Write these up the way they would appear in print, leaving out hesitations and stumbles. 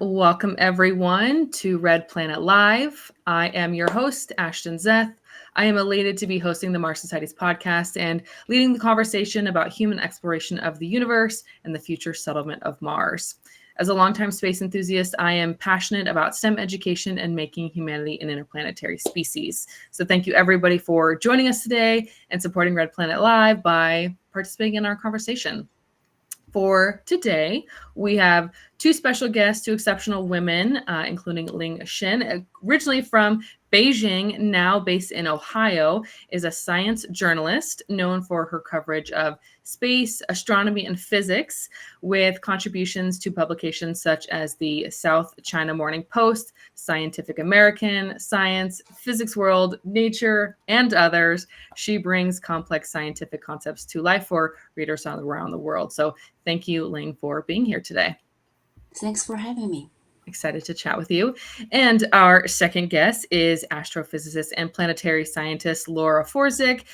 Welcome, everyone, to Red Planet Live. I am your host, Ashton Zeth. I am elated to be hosting the Mars Society's podcast and leading the conversation about human exploration of the universe and the future settlement of Mars. As a longtime space enthusiast, I am passionate about STEM education and making humanity an interplanetary species. So thank you, everybody, for joining us today and supporting Red Planet Live by participating in our conversation. For today, we have two special guests, two exceptional women, including Ling, originally from Beijing, now based in Ohio, is a science journalist known for her coverage of space, astronomy, and physics, with contributions to publications such as the South China Morning Post, Scientific American, Science, Physics World, Nature, and others. She brings complex scientific concepts to life for readers around the world. So thank you, Ling, for being here today. Thanks for having me. Excited to chat with you. And our second guest is astrophysicist and planetary scientist Laura Forczyk,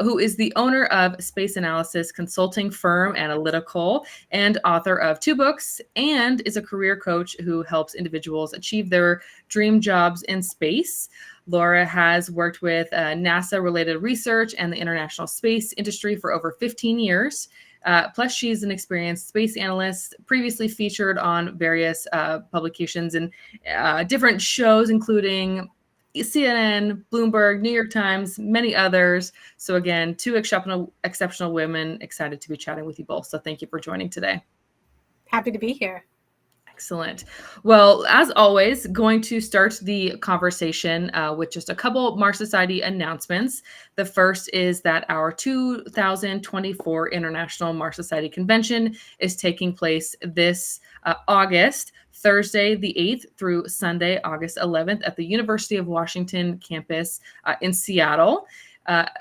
who is the owner of space analysis consulting firm Analytical and author of 2 books, and is a career coach who helps individuals achieve their dream jobs in space. Laura has worked with NASA-related research and the international space industry for over 15 years. Plus, she's an experienced space analyst, previously featured on various publications and different shows, including CNN, Bloomberg, New York Times, many others. So again, two exceptional women, excited to be chatting with you both. So thank you for joining today. Happy to be here. Excellent. Well, as always, going to start the conversation with just a couple Mars Society announcements. The first is that our 2024 International Mars Society Convention is taking place this August, Thursday the 8th through Sunday, August 11th at the University of Washington campus in Seattle.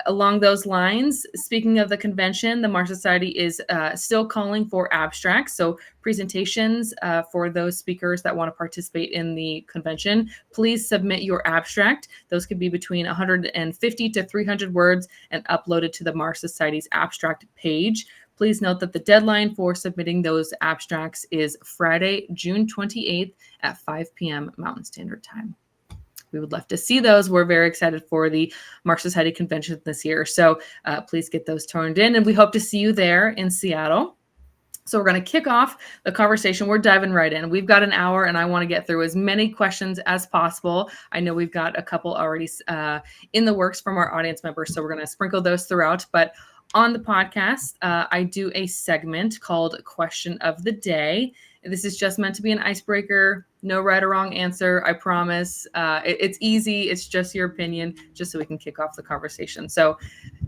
Along those lines, speaking of the convention, the Mars Society is still calling for abstracts. So presentations for those speakers that want to participate in the convention, please submit your abstract. Those could be between 150 to 300 words and uploaded to the Mars Society's abstract page. Please note that the deadline for submitting those abstracts is Friday, June 28th at 5 p.m. Mountain Standard Time. We would love to see those. We're very excited for the Mars Society Convention this year. So please get those turned in, and we hope to see you there in Seattle. So we're going to kick off the conversation. We're diving right in. We've got an hour, and I want to get through as many questions as possible. I know we've got a couple already in the works from our audience members, so we're going to sprinkle those throughout. But on the podcast, I do a segment called Question of the Day. This is just meant to be an icebreaker. No right or wrong answer, I promise. It's easy. It's just your opinion, just so we can kick off the conversation. So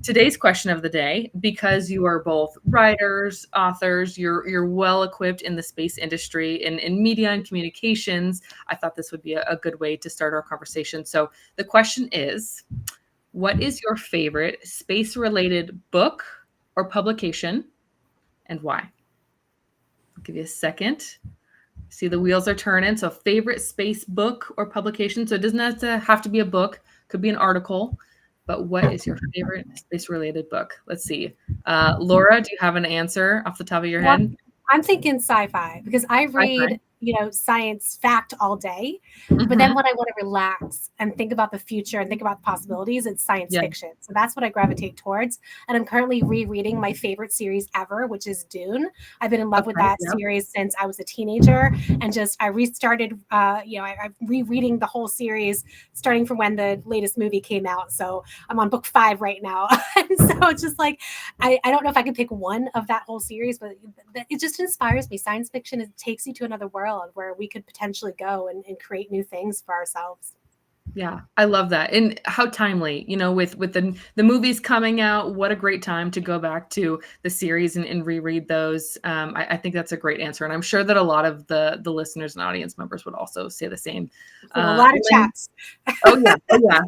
today's question of the day, because you are both writers, authors, you're well equipped in the space industry and in media and communications, I thought this would be a good way to start our conversation. So the question is, what is your favorite space-related book or publication, and why? I'll give you a second. See, the wheels are turning. So favorite space book or publication. So it doesn't have to be a book. Could be an article. But what is your favorite space-related book? Let's see. Laura, do you have an answer off the top of your head? I'm thinking sci-fi because I read, science fact all day. But then when I want to relax and think about the future and think about the possibilities, it's science fiction. So that's what I gravitate towards. And I'm currently rereading my favorite series ever, which is Dune. I've been in love with that series since I was a teenager. And I restarted, I'm rereading the whole series starting from when the latest movie came out. So I'm on book 5 right now. And so it's just like, I don't know if I could pick one of that whole series, but it just inspires me. Science fiction, it takes you to another world where we could potentially go and create new things for ourselves. Yeah, I love that. And how timely, with the movies coming out, what a great time to go back to the series and reread those. I think that's a great answer. And I'm sure that a lot of the listeners and audience members would also say the same. A lot of chats. Oh, yeah.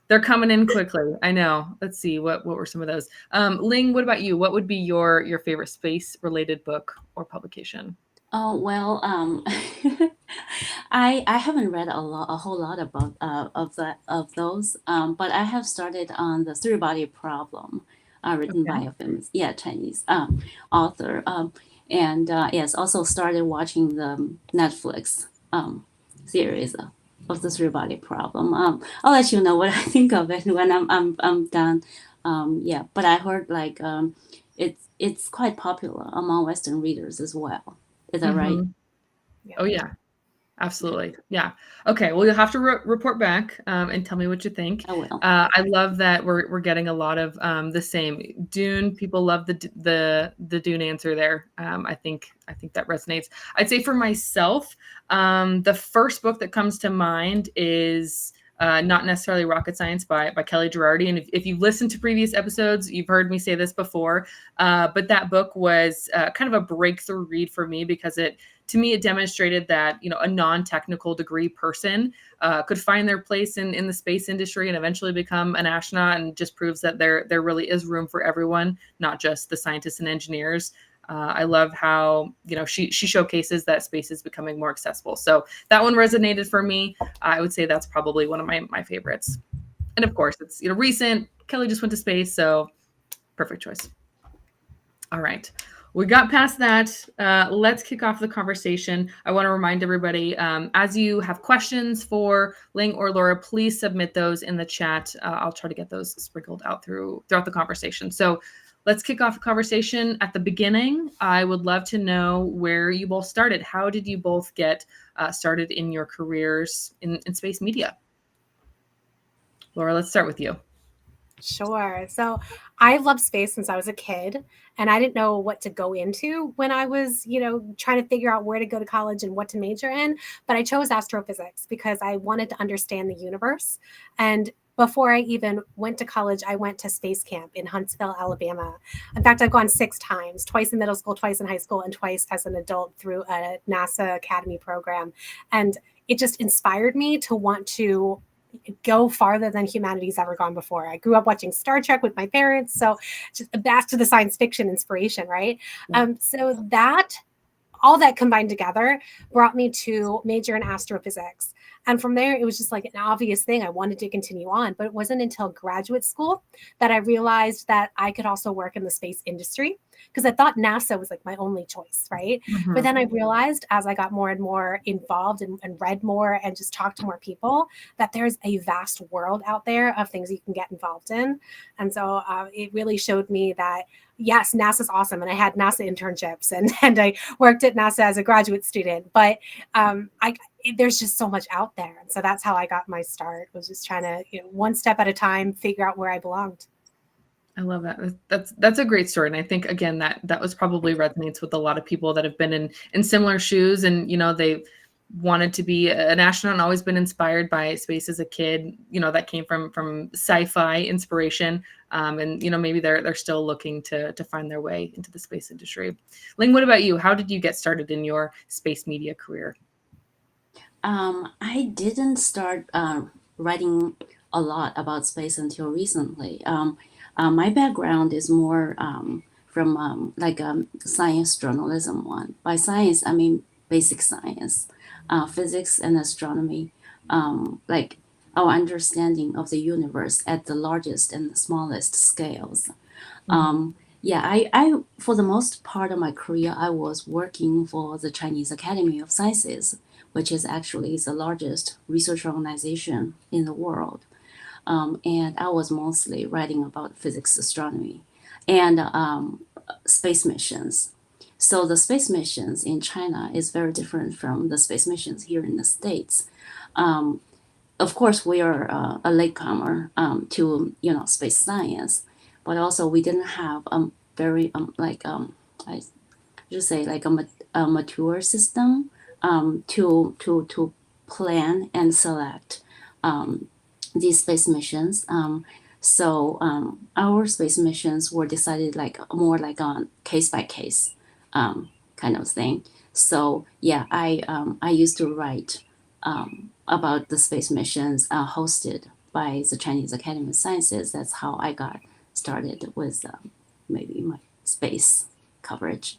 They're coming in quickly. I know. Let's see. What were some of those? Ling, what about you? What would be your favorite space-related book or publication? Oh well, I haven't read a whole lot about of those, but I have started on the three body problem, written by a famous Chinese author, and yes, also started watching the Netflix theories of the three-body problem. I'll let you know what I think of it when I'm done. Yeah, but I heard like it's quite popular among Western readers as well. Is that right? Yeah. Oh yeah, absolutely. Yeah. Okay. Well, you'll have to report back and tell me what you think. I will. I love that we're getting a lot of the same Dune. People love the Dune answer there. I think that resonates. I'd say for myself, the first book that comes to mind is not necessarily Rocket Science by Kelly Girardi. And if you've listened to previous episodes, you've heard me say this before. But that book was kind of a breakthrough read for me because to me, it demonstrated that, a non-technical degree person could find their place in the space industry and eventually become an astronaut, and just proves that there really is room for everyone, not just the scientists and engineers. I love how, she showcases that space is becoming more accessible. So that one resonated for me. I would say that's probably one of my favorites. And of course, it's, recent. Kelly just went to space, so perfect choice. All right. We got past that. Let's kick off the conversation. I want to remind everybody, as you have questions for Ling or Laura, please submit those in the chat. I'll try to get those sprinkled out throughout the conversation. So let's kick off the conversation at the beginning. I would love to know where you both started. How did you both get started in your careers in space media? Laura, let's start with you. Sure. So I loved space since I was a kid, and I didn't know what to go into when I was, trying to figure out where to go to college and what to major in. But I chose astrophysics because I wanted to understand the universe. And before I even went to college, I went to space camp in Huntsville, Alabama. In fact, I've gone 6 times, twice in middle school, twice in high school, and twice as an adult through a NASA Academy program. And it just inspired me to want to go farther than humanity's ever gone before. I grew up watching Star Trek with my parents, so just back to the science fiction inspiration, right? Yeah. So that all that combined together brought me to major in astrophysics. And from there, it was just like an obvious thing. I wanted to continue on, but it wasn't until graduate school that I realized that I could also work in the space industry, because I thought NASA was like my only choice, right? Mm-hmm. But then I realized as I got more and more involved and read more and just talked to more people, that there's a vast world out there of things you can get involved in. And so it really showed me that, yes, NASA's awesome. And I had NASA internships and I worked at NASA as a graduate student, but there's just so much out there. And so that's how I got my start, was just trying to, one step at a time, figure out where I belonged. I love that. That's a great story. And I think, again, that was probably resonates with a lot of people that have been in similar shoes, and, they wanted to be an astronaut and always been inspired by space as a kid, that came from sci-fi inspiration. And, maybe they're still looking to find their way into the space industry. Ling, what about you? How did you get started in your space media career? I didn't start writing a lot about space until recently. My background is more from science journalism one. By science, I mean basic science, physics and astronomy, like our understanding of the universe at the largest and the smallest scales. Yeah, I for the most part of my career, I was working for the Chinese Academy of Sciences, which is actually the largest research organization in the world. And I was mostly writing about physics, astronomy, and space missions. So the space missions in China is very different from the space missions here in the States. Of course, we are a latecomer to space science, but also we didn't have very I just say like a mature system to plan and select these space missions. So our space missions were decided more like on case by case kind of thing. So yeah, I used to write about the space missions hosted by the Chinese Academy of Sciences. That's how I got started with maybe my space coverage.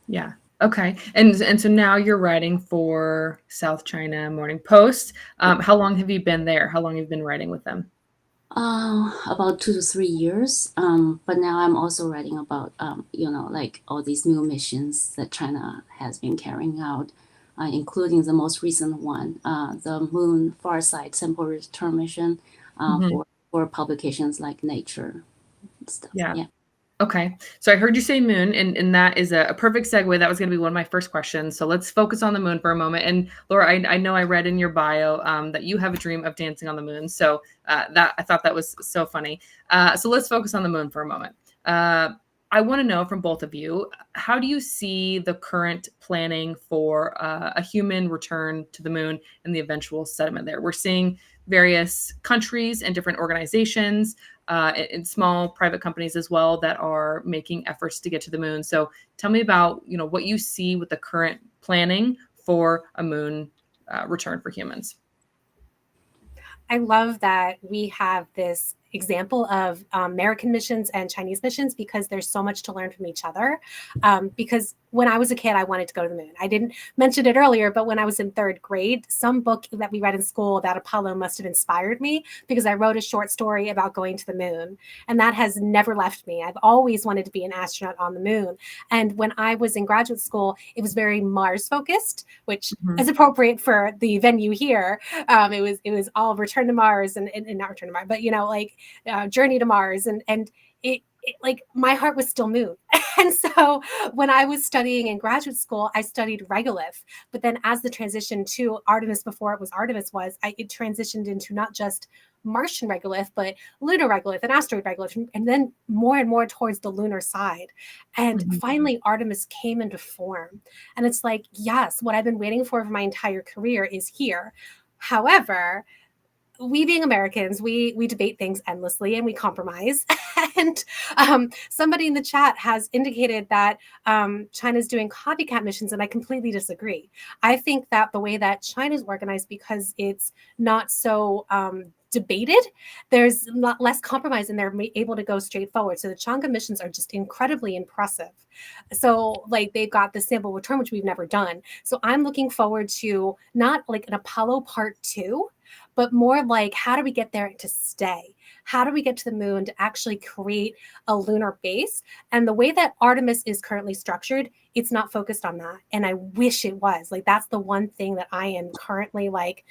Yeah. Okay. And so now you're writing for South China Morning Post. How long have you been there? How long have you been writing with them? About 2 to 3 years. But now I'm also writing about, like all these new missions that China has been carrying out. including the most recent one, the Moon Farsight Sample Return Mission, for publications like Nature and stuff. Yeah. Okay. So I heard you say moon, and that is a perfect segue. That was going to be one of my first questions. So let's focus on the moon for a moment. And Laura, I know I read in your bio that you have a dream of dancing on the moon. So that I thought that was so funny. So let's focus on the moon for a moment. I want to know from both of you, how do you see the current planning for a human return to the moon and the eventual settlement there? We're seeing various countries and different organizations and small private companies as well that are making efforts to get to the moon. So tell me about, what you see with the current planning for a moon return for humans. I love that we have this example of American missions and Chinese missions because there's so much to learn from each other. Because when I was a kid, I wanted to go to the moon. I didn't mention it earlier, but when I was in third grade, some book that we read in school about Apollo must have inspired me because I wrote a short story about going to the moon. And that has never left me. I've always wanted to be an astronaut on the moon. And when I was in graduate school, it was very Mars focused, which is appropriate for the venue here. It was all return to Mars and not return to Mars, but journey to Mars, and it like my heart was still moon. And so when I was studying in graduate school, I studied regolith. But then as the transition to Artemis, before it was Artemis, it transitioned into not just Martian regolith, but lunar regolith and asteroid regolith, and then more and more towards the lunar side. And finally, Artemis came into form. And it's like, yes, what I've been waiting for my entire career is here. However, we being Americans, we debate things endlessly and we compromise. And somebody in the chat has indicated that China's doing copycat missions, and I completely disagree. I think that the way that China's organized, because it's not so debated, there's less compromise, and they're able to go straight forward. So the Chang'e missions are just incredibly impressive. So like they've got the sample return, which we've never done. So I'm looking forward to not like an Apollo Part 2, but more like, how do we get there to stay? How do we get to the moon to actually create a lunar base? And the way that Artemis is currently structured, it's not focused on that. And I wish it was. Like, that's the one thing that I am currently like,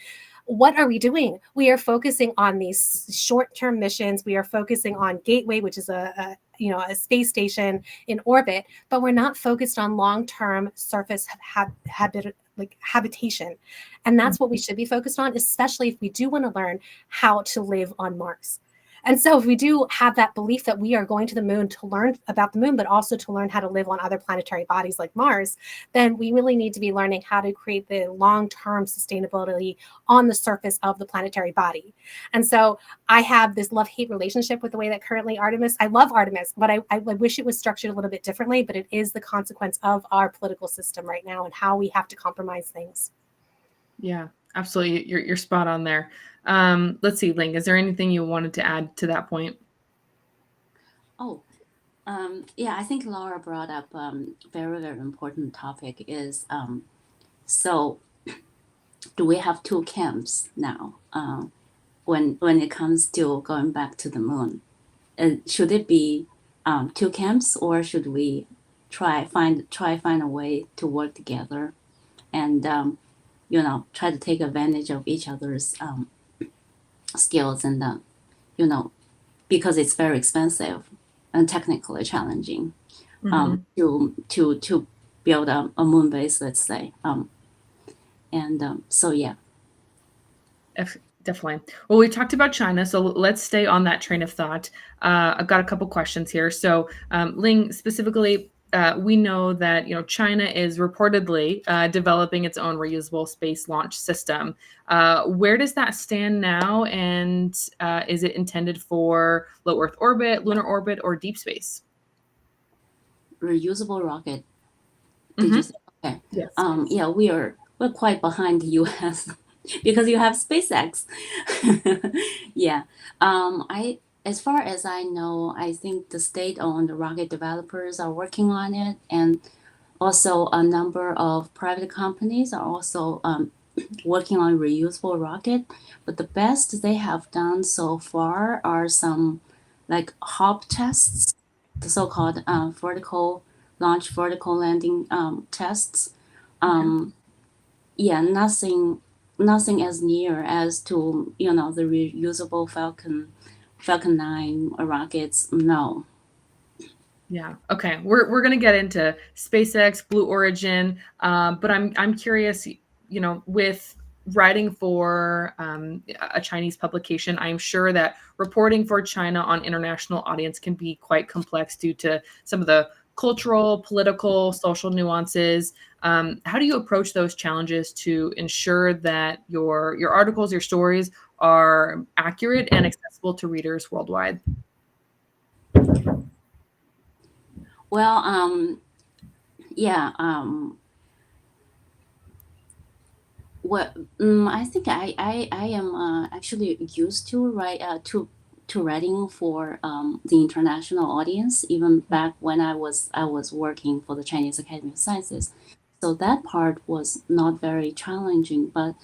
what are we doing? We are focusing on these short-term missions. We are focusing on Gateway, which is a space station in orbit, but we're not focused on long-term surface habitation. And that's what we should be focused on, especially if we do want to learn how to live on Mars. And so if we do have that belief that we are going to the moon to learn about the moon, but also to learn how to live on other planetary bodies like Mars, then we really need to be learning how to create the long-term sustainability on the surface of the planetary body. And so I have this love-hate relationship with the way that currently I love Artemis, but I wish it was structured a little bit differently, but it is the consequence of our political system right now and how we have to compromise things. Yeah, absolutely. You're spot on there. Let's see, Ling, is there anything you wanted to add to that point? Yeah, I think Laura brought up very, very important topic is, so do we have two camps now when it comes to going back to the moon? Should it be two camps, or should we try find a way to work together and try to take advantage of each other's skills and because it's very expensive and technically challenging to build a moon base, let's say, so yeah. Definitely. Well, we talked about China, so let's stay on that train of thought. I've got a couple questions here. So, Ling, specifically, we know that China is reportedly developing its own reusable space launch system. Where does that stand now, and is it intended for low Earth orbit, lunar orbit, or deep space? Reusable rocket. Did you say? Okay. Yes. Yeah, we're quite behind the U.S. because you have SpaceX. Yeah. As far as I know, I think the state-owned rocket developers are working on it, and also a number of private companies are also working on reusable rocket. But the best they have done so far are some like hop tests, the so-called vertical launch, vertical landing tests. yeah, nothing as near as to, the reusable Falcon 9 rockets. No. Yeah. Okay. We're gonna get into SpaceX, Blue Origin, but I'm curious. With writing for a Chinese publication, I'm sure that reporting for China on international audience can be quite complex due to some of the cultural, political, social nuances. How do you approach those challenges to ensure that your articles, your stories are accurate and accessible to readers worldwide? Well, yeah. Well, I think I am actually used to write to writing for the international audience, even back when I was working for the Chinese Academy of Sciences. So that part was not very challenging, but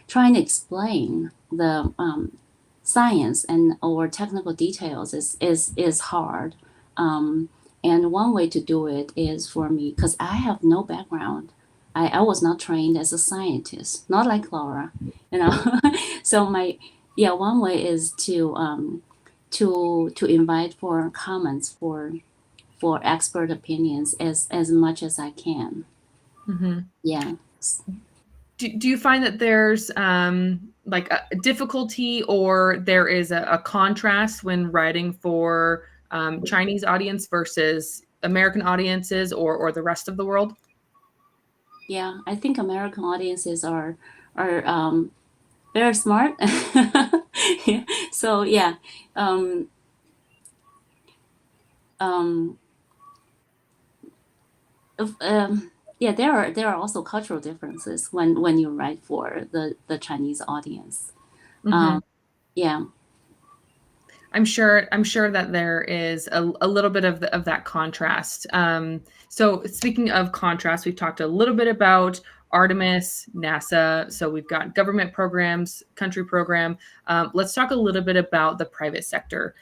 trying to explain the science and or technical details is hard. And one way to do it is for me, because I have no background. I was not trained as a scientist, not like Laura, you know. So yeah, one way is to invite for comments for expert opinions as much as I can. Mhm. Yeah. Do you find that there's like a difficulty or there is a contrast when writing for Chinese audience versus American audiences or the rest of the world? Yeah, I think American audiences are very smart. Yeah. So yeah, um, um, yeah, there are also cultural differences when you write for the Chinese audience. Mhm. Um, yeah, I'm sure that there is a little bit of that contrast. So speaking of contrast, we've talked a little bit about Artemis, NASA. So we've got government programs, country program. Let's talk a little bit about the private sector.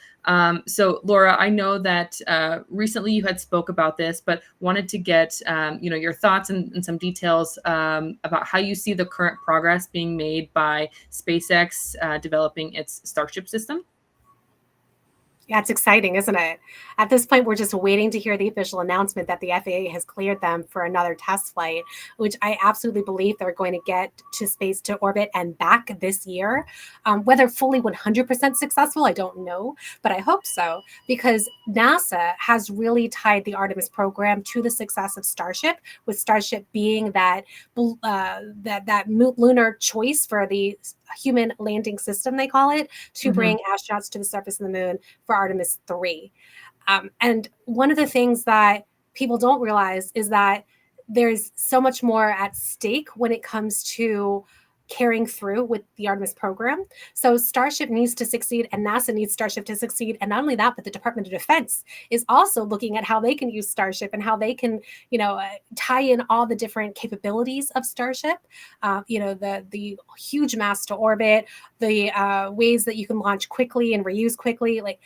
So Laura, I know that recently you had spoke about this, but wanted to get your thoughts and some details about how you see the current progress being made by SpaceX developing its Starship system. Yeah, it's exciting, isn't it? At this point, we're just waiting to hear the official announcement that the FAA has cleared them for another test flight, which I absolutely believe they're going to get to space to orbit and back this year. Whether fully 100% successful, I don't know, but I hope so because NASA has really tied the Artemis program to the success of Starship, with Starship being that lunar choice for the human landing system, they call it, to Mhm. bring astronauts to the surface of the moon for Artemis 3. And one of the things that people don't realize is that there's so much more at stake when it comes to carrying through with the Artemis program. So Starship needs to succeed and NASA needs Starship to succeed. And not only that, but the Department of Defense is also looking at how they can use Starship and how they can, tie in all the different capabilities of Starship. The huge mass to orbit, the ways that you can launch quickly and reuse quickly, like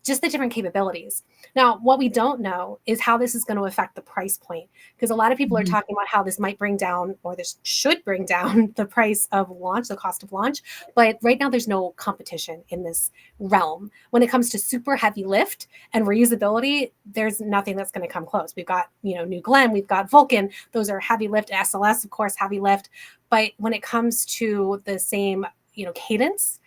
just the different capabilities. Now, what we don't know is how this is going to affect the price point, because a lot of people are Mhm. talking about how this might bring down, or this should bring down the price of launch, the cost of launch. But right now, there's no competition in this realm. When it comes to super heavy lift and reusability, there's nothing that's going to come close. We've got, New Glenn, we've got Vulcan. Those are heavy lift. SLS, of course, heavy lift. But when it comes to the same, cadence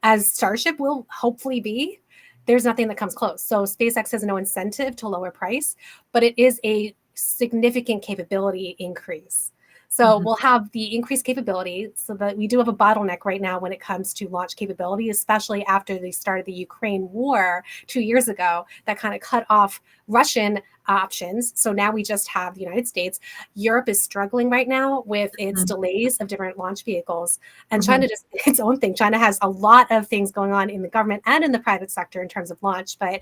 as Starship will hopefully be, there's nothing that comes close. So SpaceX has no incentive to lower price, but it is a significant capability increase. So Mhm. we'll have the increased capability, so that we do have a bottleneck right now when it comes to launch capability, especially after the start of the Ukraine war 2 years ago that kind of cut off Russian options. So now we just have the United States. Europe is struggling right now with its Mhm. delays of different launch vehicles, and Mhm. China just its own thing. China has a lot of things going on in the government and in the private sector in terms of launch, but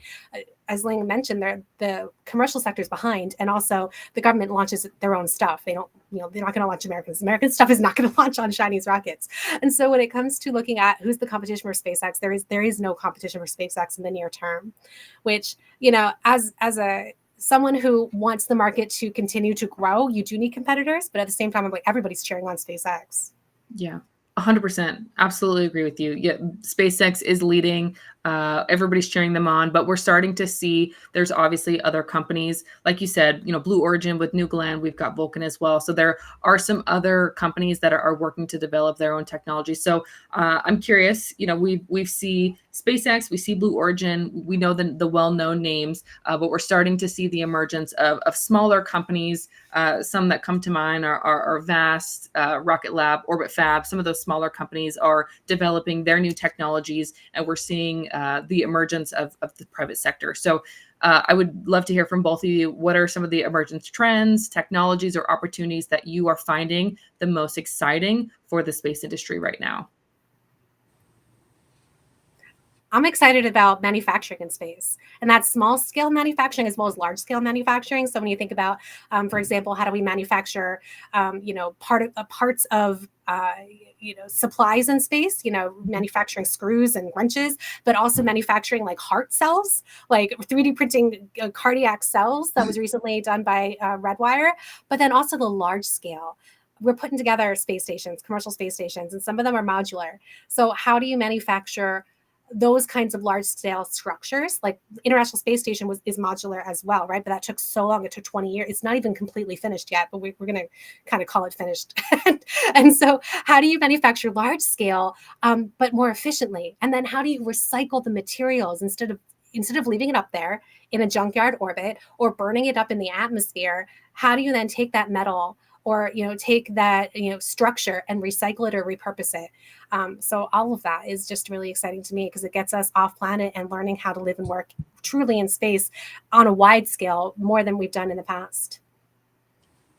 as Ling mentioned, the commercial sector is behind, and also the government launches their own stuff. They don't, they're not going to launch Americans. American stuff is not going to launch on Chinese rockets. And so when it comes to looking at who's the competition for SpaceX, there is no competition for SpaceX in the near term, which, as a someone who wants the market to continue to grow, you do need competitors, but at the same time, I'm like, everybody's cheering on SpaceX. Yeah, 100%. Absolutely agree with you. Yeah, SpaceX is leading. Everybody's cheering them on, but we're starting to see there's obviously other companies, like you said, Blue Origin with New Glenn. We've got Vulcan as well. So there are some other companies that are working to develop their own technology. So I'm curious. We see SpaceX, we see Blue Origin, we know the well-known names, but we're starting to see the emergence of smaller companies. Some that come to mind are Vast, Rocket Lab, Orbit Fab. Some of those smaller companies are developing their new technologies, and we're seeing the emergence of the private sector. So I would love to hear from both of you. What are some of the emergence trends, technologies, or opportunities that you are finding the most exciting for the space industry right now? I'm excited about manufacturing in space, and that's small scale manufacturing as well as large scale manufacturing. So when you think about, for example, how do we manufacture, parts of supplies in space, manufacturing screws and wrenches, but also manufacturing like heart cells, like 3D printing cardiac cells that was recently done by Redwire, but then also the large scale. We're putting together space stations, commercial space stations, and some of them are modular. So how do you manufacture those kinds of large scale structures? Like International Space Station is modular as well, right? But that took so long. It took 20 years. It's not even completely finished yet, but we're going to kind of call it finished. And so how do you manufacture large scale, but more efficiently? And then how do you recycle the materials instead of leaving it up there in a junkyard orbit or burning it up in the atmosphere? How do you then take that metal or take that structure and recycle it or repurpose it? So all of that is just really exciting to me because it gets us off planet and learning how to live and work truly in space on a wide scale, more than we've done in the past.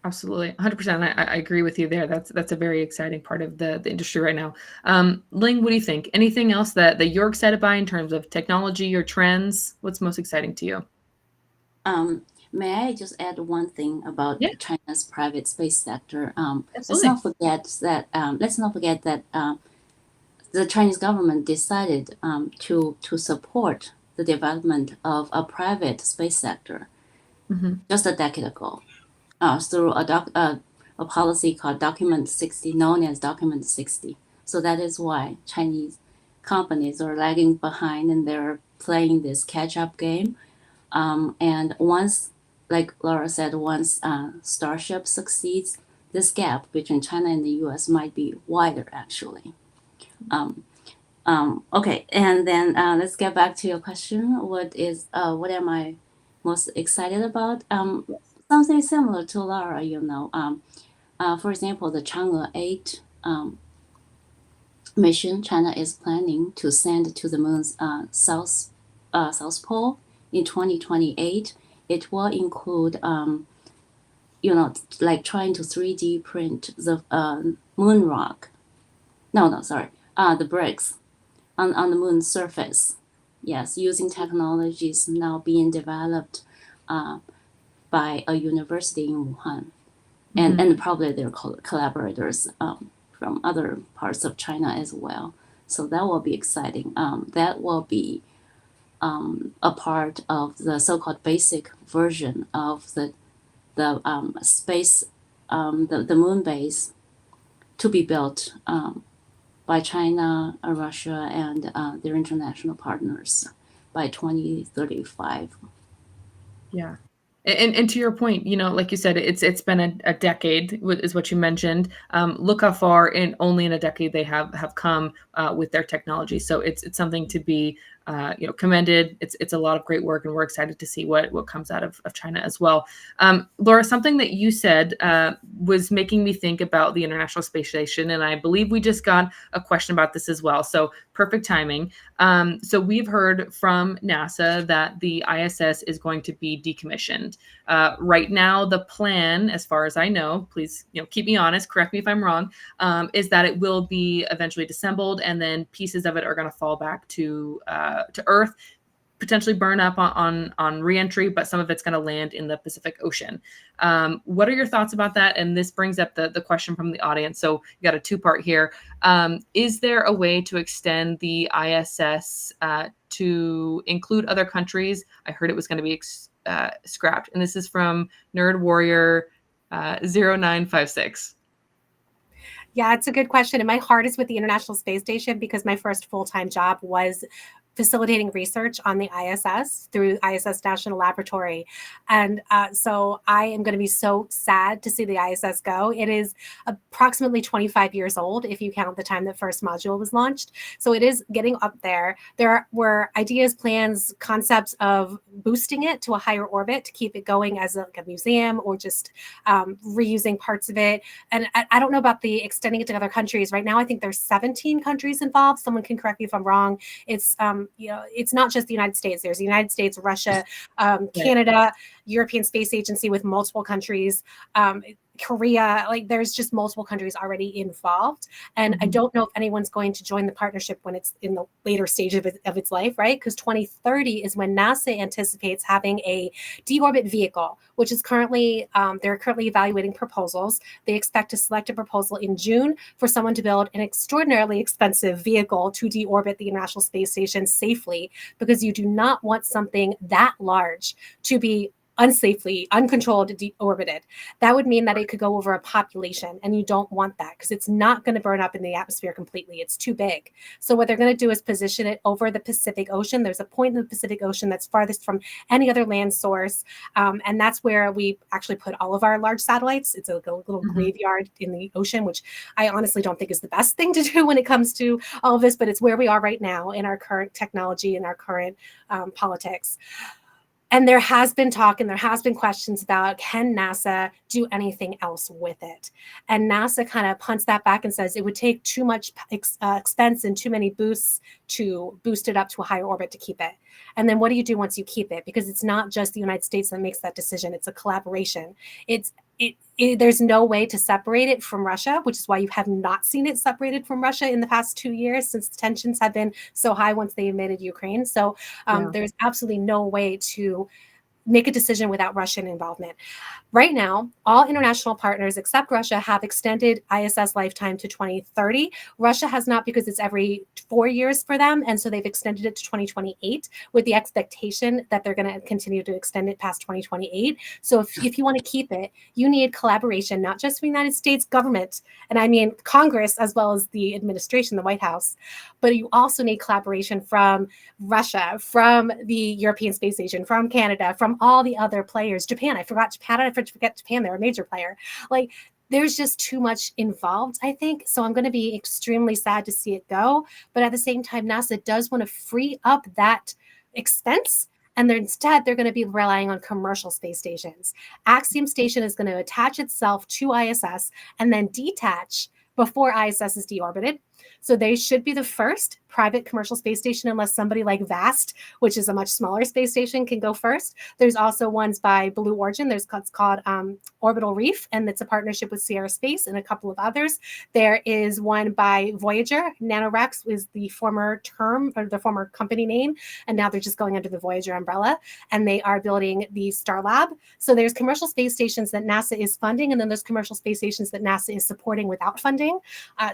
Absolutely, 100%. I agree with you there. That's a very exciting part of the industry right now. Ling, what do you think? Anything else that you're excited by in terms of technology or trends? What's most exciting to you? May I just add one thing about Yeah, China's private space sector? Let's absolutely. not forget that. The Chinese government decided to support the development of a private space sector Hmm. just a decade ago through a policy called Document 60, known as Document 60. So that is why Chinese companies are lagging behind and they're playing this catch-up game. And once, like Laura said, once Starship succeeds, this gap between China and the US might be wider, actually. Okay, and then let's get back to your question. What am I most excited about? Something similar to Laura, for example, the Chang'e 8 mission China is planning to send to the moon's south pole in 2028. It will include, like trying to 3D print the moon rock. No, sorry, the bricks on the moon's surface. Yes, using technologies now being developed by a university in Wuhan, and probably their collaborators from other parts of China as well. So that will be exciting. That will be a part of the so-called basic version of the space, the moon base to be built by China, Russia, and their international partners by 2035. Yeah. And to your point, like you said, it's been a decade is what you mentioned. Look how far only in a decade they have come with their technology. So it's something to be commended. It's a lot of great work, and we're excited to see what comes out of China as well. Laura, something that you said was making me think about the International Space Station, and I believe we just got a question about this as well. So perfect timing. So we've heard from NASA that the ISS is going to be decommissioned. Right now, the plan, as far as I know, please keep me honest, correct me if I'm wrong, is that it will be eventually disassembled, and then pieces of it are going to fall back to Earth, potentially burn up on reentry, but some of it's going to land in the Pacific Ocean. What are your thoughts about that? And this brings up the question from the audience. So you got a two-part here. Is there a way to extend the ISS to include other countries? I heard it was going to be scrapped. And this is from Nerd Warrior 0956. Yeah, it's a good question. And my heart is with the International Space Station because my first full-time job was facilitating research on the ISS through ISS National Laboratory. And so I am going to be so sad to see the ISS go. It is approximately 25 years old if you count the time the first module was launched. So it is getting up there. There were ideas, plans, concepts of boosting it to a higher orbit to keep it going as a museum or just reusing parts of it. And I don't know about the extending it to other countries. Right now, I think there's 17 countries involved. Someone can correct me if I'm wrong. It's it's not just the United States. There's the United States, Russia, Canada, European Space Agency with multiple countries, Korea. Like there's just multiple countries already involved. And I don't know if anyone's going to join the partnership when it's in the later stage of its life, right? Because 2030 is when NASA anticipates having a deorbit vehicle, which is currently, they're currently evaluating proposals. They expect to select a proposal in June for someone to build an extraordinarily expensive vehicle to deorbit the International Space Station safely, because you do not want something that large to be unsafely, uncontrolled, deorbited. That would mean that it could go over a population, and you don't want that because it's not going to burn up in the atmosphere completely. It's too big. So what they're going to do is position it over the Pacific Ocean. There's a point in the Pacific Ocean that's farthest from any other land source, and that's where we actually put all of our large satellites. It's a little graveyard in the ocean, which I honestly don't think is the best thing to do when it comes to all of this, but it's where we are right now in our current technology and our current politics. And there has been talk and there has been questions about, can NASA do anything else with it? And NASA kind of punts that back and says it would take too much expense and too many boosts to boost it up to a higher orbit to keep it. And then what do you do once you keep it? Because it's not just the United States that makes that decision. It's a collaboration. There's no way to separate it from Russia, which is why you have not seen it separated from Russia in the past 2 years, since tensions have been so high once they invaded Ukraine. So there's absolutely no way to make a decision without Russian involvement. Right now, all international partners except Russia have extended ISS lifetime to 2030. Russia has not, because it's every 4 years for them. And so they've extended it to 2028 with the expectation that they're going to continue to extend it past 2028. So if you want to keep it, you need collaboration, not just from the United States government, and I mean Congress, as well as the administration, the White House, but you also need collaboration from Russia, from the European Space Station, from Canada, from all the other players. Japan, I forgot Japan. I forget Japan. They're a major player. Like, there's just too much involved, I think. So I'm going to be extremely sad to see it go. But at the same time, NASA does want to free up that expense. And instead, they're going to be relying on commercial space stations. Axiom Station is going to attach itself to ISS and then detach before ISS is deorbited. So they should be the first private commercial space station, unless somebody like VAST, which is a much smaller space station, can go first. There's also ones by Blue Origin. There's what's called Orbital Reef, and it's a partnership with Sierra Space and a couple of others. There is one by Voyager. NanoRex is the former term, or the former company name, and now they're just going under the Voyager umbrella, and they are building the Starlab. So there's commercial space stations that NASA is funding, and then there's commercial space stations that NASA is supporting without funding.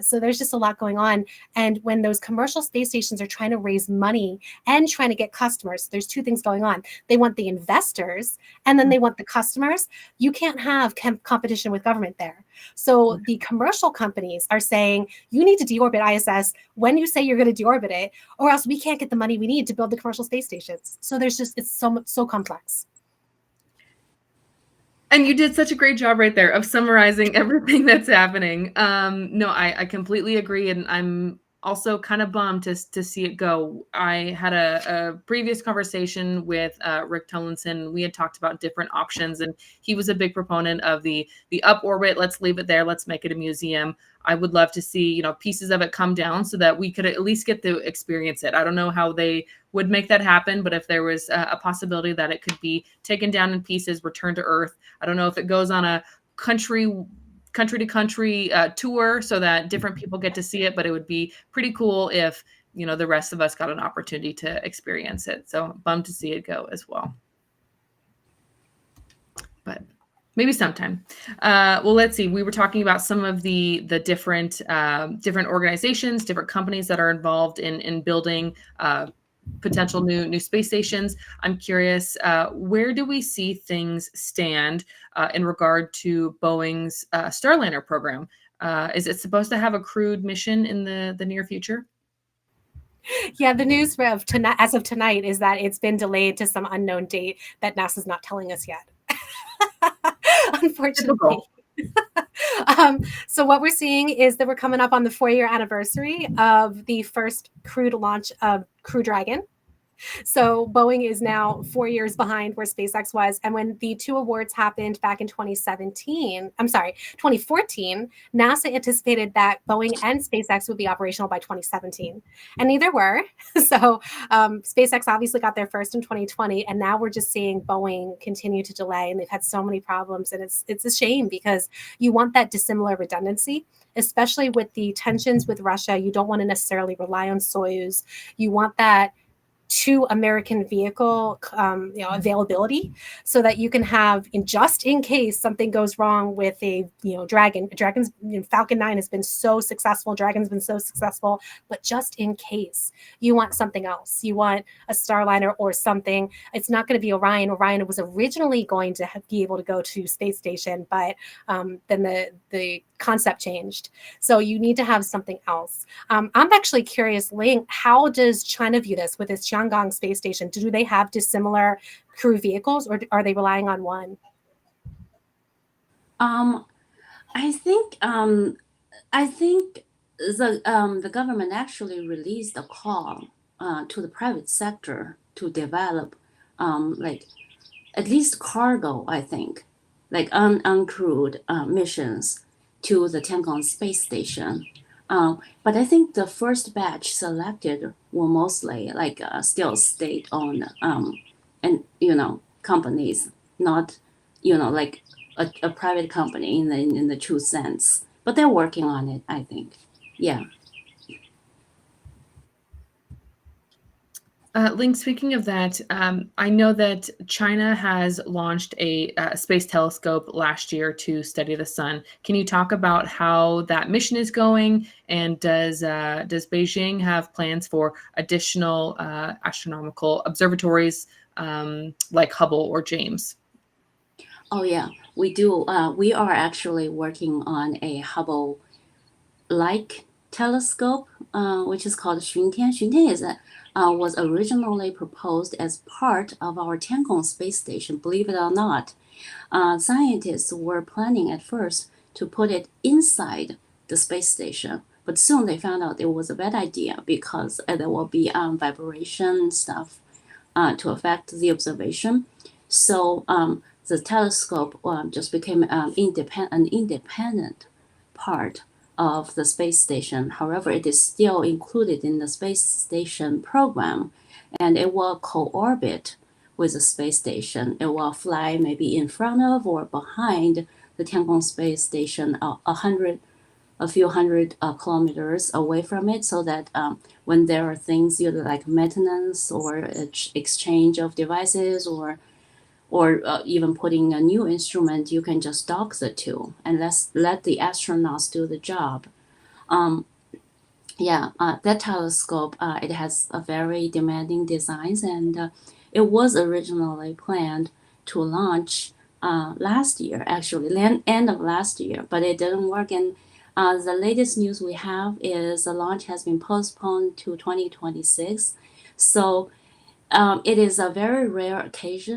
So there's just a lot going on. And when those commercial space stations are trying to raise money and trying to get customers, there's two things going on. They want the investors and then they want the customers. You can't have competition with government there. So the commercial companies are saying, you need to deorbit ISS when you say you're going to deorbit it, or else we can't get the money we need to build the commercial space stations. So there's just, it's so complex. And you did such a great job right there of summarizing everything that's happening. No, I completely agree. And I'm also kind of bummed to see it go. I had a previous conversation with Rick Tomlinson. We had talked about different options, and he was a big proponent of the up orbit. Let's leave it there. Let's make it a museum. I would love to see, pieces of it come down so that we could at least get to experience it. I don't know how they would make that happen, but if there was a possibility that it could be taken down in pieces, returned to Earth. I don't know if it goes on a country to country tour so that different people get to see it, but it would be pretty cool if, the rest of us got an opportunity to experience it. So bummed to see it go as well. But maybe sometime. Well, let's see. We were talking about some of the different organizations, different companies that are involved in building potential new space stations. I'm curious, where do we see things stand in regard to Boeing's Starliner program? Is it supposed to have a crewed mission in the near future? Yeah, the news of tonight, as of tonight, is that it's been delayed to some unknown date that NASA's not telling us yet. Unfortunately. So what we're seeing is that we're coming up on the 4-year anniversary of the first crewed launch of Crew Dragon. So Boeing is now 4 years behind where SpaceX was. And when the two awards happened back in 2014, NASA anticipated that Boeing and SpaceX would be operational by 2017. And neither were. So SpaceX obviously got there first in 2020. And now we're just seeing Boeing continue to delay. And they've had so many problems. And it's a shame because you want that dissimilar redundancy, especially with the tensions with Russia. You don't want to necessarily rely on Soyuz. You want that to American vehicle availability so that you can have just in case something goes wrong with a Dragon's Falcon 9 has been so successful, Dragon's been so successful, but just in case you want something else, you want a Starliner or something. It's not going to be Orion was originally going to be able to go to space station, but then the concept changed, so you need to have something else. I'm actually curious, Ling, how does China view this with its Tiangong space station? Do they have dissimilar crew vehicles, or are they relying on one? I think the government actually released a call to the private sector to develop like at least cargo. I think like uncrewed missions to the Tiangong space station. But I think the first batch selected were mostly like still state-owned and companies, not like a private company in the true sense. But they're working on it, I think. Yeah. Ling, speaking of that, I know that China has launched a space telescope last year to study the sun. Can you talk about how that mission is going? And does Beijing have plans for additional astronomical observatories like Hubble or James? Oh yeah, we do. We are actually working on a Hubble-like telescope, which is called Xuntian. Xuntian was originally proposed as part of our Tiangong space station. Believe it or not, scientists were planning at first to put it inside the space station, but soon they found out it was a bad idea because there will be vibration stuff to affect the observation. So the telescope just became an independent part of the space station. However, it is still included in the space station program, and it will co-orbit with the space station. It will fly maybe in front of or behind the Tiangong space station, a few hundred kilometers away from it, so that when there are things either like maintenance or exchange of devices or even putting a new instrument, you can just dock the two and let the astronauts do the job. That telescope, it has a very demanding designs, and it was originally planned to launch last year, actually, end of last year, but it didn't work. And the latest news we have is the launch has been postponed to 2026. So it is a very rare case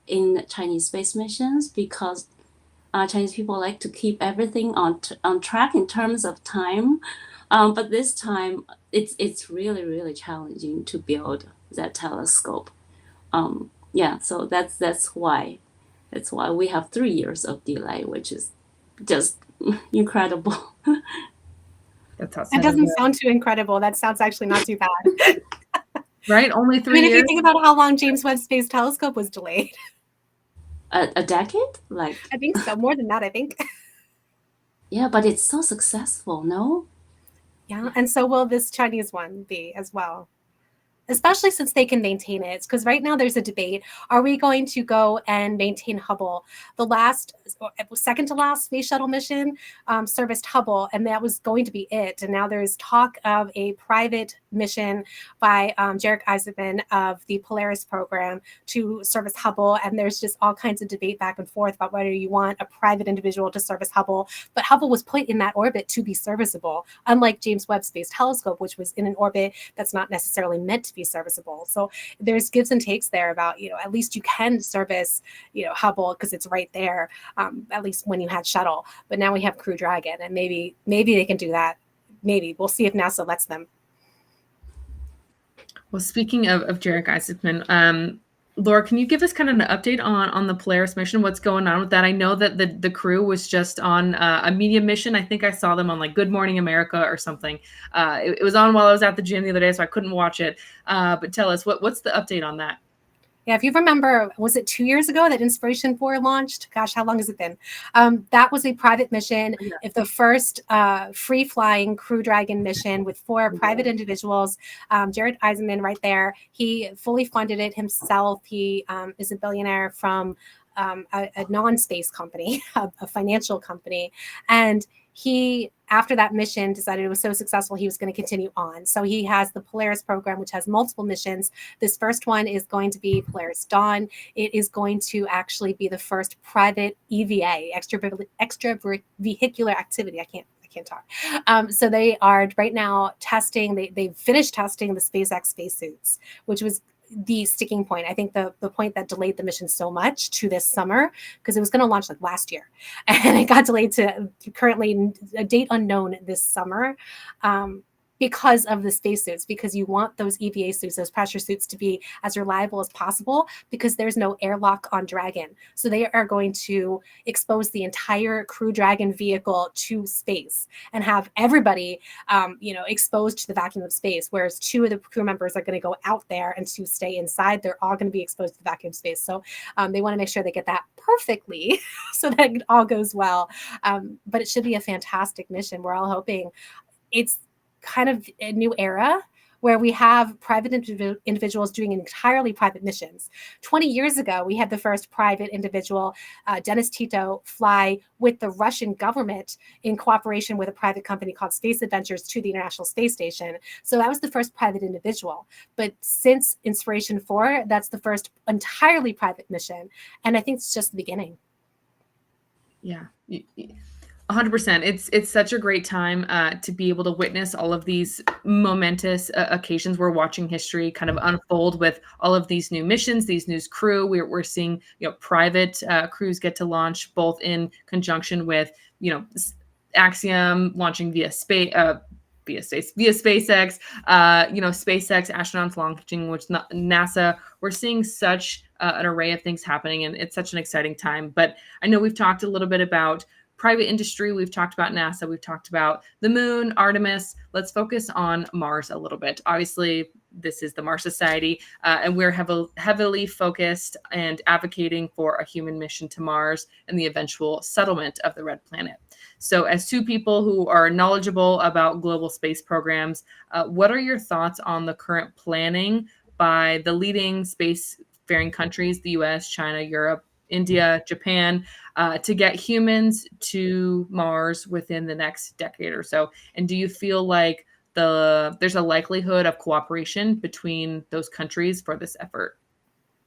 in Chinese space missions because Chinese people like to keep everything on track in terms of time. But this time, it's really, really challenging to build that telescope. So that's why we have 3 years of delay, which is just incredible. That's how It doesn't sound too incredible. That sounds actually not too bad. Right? Only 3 years. If you think about how long James Webb Space Telescope was delayed. A decade? Like I think so. More than that, I think. Yeah, but it's so successful, no? Yeah, and so will this Chinese one be as well. especially since they can maintain it. Because right now there's a debate. Are we going to go and maintain Hubble? The second to last space shuttle mission serviced Hubble, and that was going to be it. And now there's talk of a private mission by Jarek Eisenman of the Polaris program to service Hubble. And there's just all kinds of debate back and forth about whether you want a private individual to service Hubble. But Hubble was put in that orbit to be serviceable, unlike James Webb Space Telescope, which was in an orbit that's not necessarily meant to be serviceable. So there's gives and takes there about, at least you can service, Hubble because it's right there, at least when you had shuttle. But now we have Crew Dragon, and maybe they can do that. Maybe we'll see if NASA lets them. Well, speaking of Jarek Eisenman, Laura, can you give us kind of an update on the Polaris mission? What's going on with that? I know that the crew was just on a media mission. I think I saw them on like Good Morning America or something. It was on while I was at the gym the other day, so I couldn't watch it. But tell us, what's the update on that? Yeah, if you remember, was it 2 years ago that Inspiration 4 launched? Gosh, how long has it been? That was a private mission. Yeah. If the first free-flying Crew Dragon mission with 4 private individuals, Jared Eisenman right there, he fully funded it himself. He is a billionaire from a non-space company, a financial company. And he, after that mission, decided it was so successful, he was going to continue on. So he has the Polaris program, which has multiple missions. This first one is going to be Polaris Dawn. It is going to actually be the first private EVA, extravehicular activity. I can't talk. So they are right now testing. They've finished testing the SpaceX spacesuits, which was the sticking point. I think the point that delayed the mission so much to this summer, because it was going to launch like last year, and it got delayed to currently a date unknown this summer. Because of the spacesuits, because you want those EVA suits, those pressure suits, to be as reliable as possible, because there's no airlock on Dragon. So they are going to expose the entire Crew Dragon vehicle to space and have everybody, exposed to the vacuum of space, whereas 2 of the crew members are going to go out there and to stay inside. They're all going to be exposed to the vacuum of space. So they want to make sure they get that perfectly so that it all goes well. But it should be a fantastic mission. We're all hoping it's kind of a new era where we have private individuals doing entirely private missions. 20 years ago, we had the first private individual, Dennis Tito, fly with the Russian government in cooperation with a private company called Space Adventures to the International Space Station. So that was the first private individual. But since Inspiration 4, that's the first entirely private mission. And I think it's just the beginning. Yeah. 100%. It's such a great time to be able to witness all of these momentous occasions. We're watching history kind of unfold with all of these new missions, these new crew. We're seeing private crews get to launch, both in conjunction with Axiom launching via SpaceX, SpaceX astronauts launching, which NASA. We're seeing such an array of things happening, and it's such an exciting time. But I know we've talked a little bit about private industry. We've talked about NASA. We've talked about the moon, Artemis. Let's focus on Mars a little bit. Obviously, this is the Mars Society, and we're heavily focused and advocating for a human mission to Mars and the eventual settlement of the red planet. So as 2 people who are knowledgeable about global space programs, what are your thoughts on the current planning by the leading spacefaring countries, the US, China, Europe, India, Japan, to get humans to Mars within the next decade or so? And do you feel like there's a likelihood of cooperation between those countries for this effort?